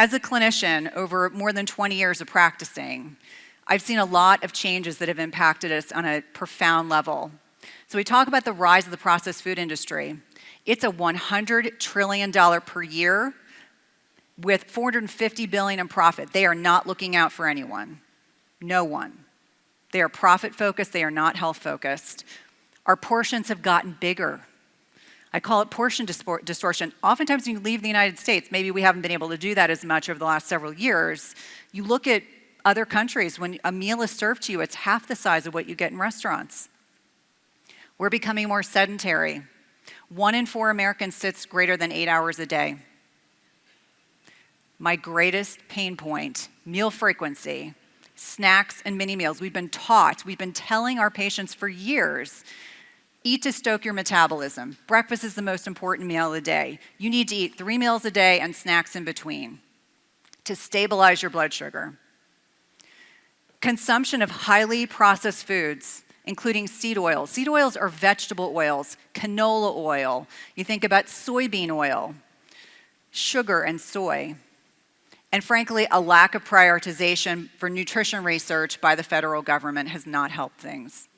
As a clinician, over more than 20 years of practicing, I've seen a lot of changes that have impacted us on a profound level. So we talk about the rise of the processed food industry. It's a $100 trillion per year with $450 billion in profit. They are not looking out for anyone. No one. They are profit focused, they are not health focused. Our portions have gotten bigger. I call it portion distortion. Oftentimes when you leave the United States, maybe we haven't been able to do that as much over the last several years. You look at other countries, when a meal is served to you, it's half the size of what you get in restaurants. We're becoming more sedentary. 1 in 4 Americans sits greater than 8 hours a day. My greatest pain point, meal frequency, snacks and mini meals. We've been telling our patients for years, eat to stoke your metabolism. Breakfast is the most important meal of the day. You need to eat 3 meals a day and snacks in between to stabilize your blood sugar. Consumption of highly processed foods, including seed oils. Seed oils are vegetable oils, canola oil. You think about soybean oil, sugar and soy. And frankly, a lack of prioritization for nutrition research by the federal government has not helped things.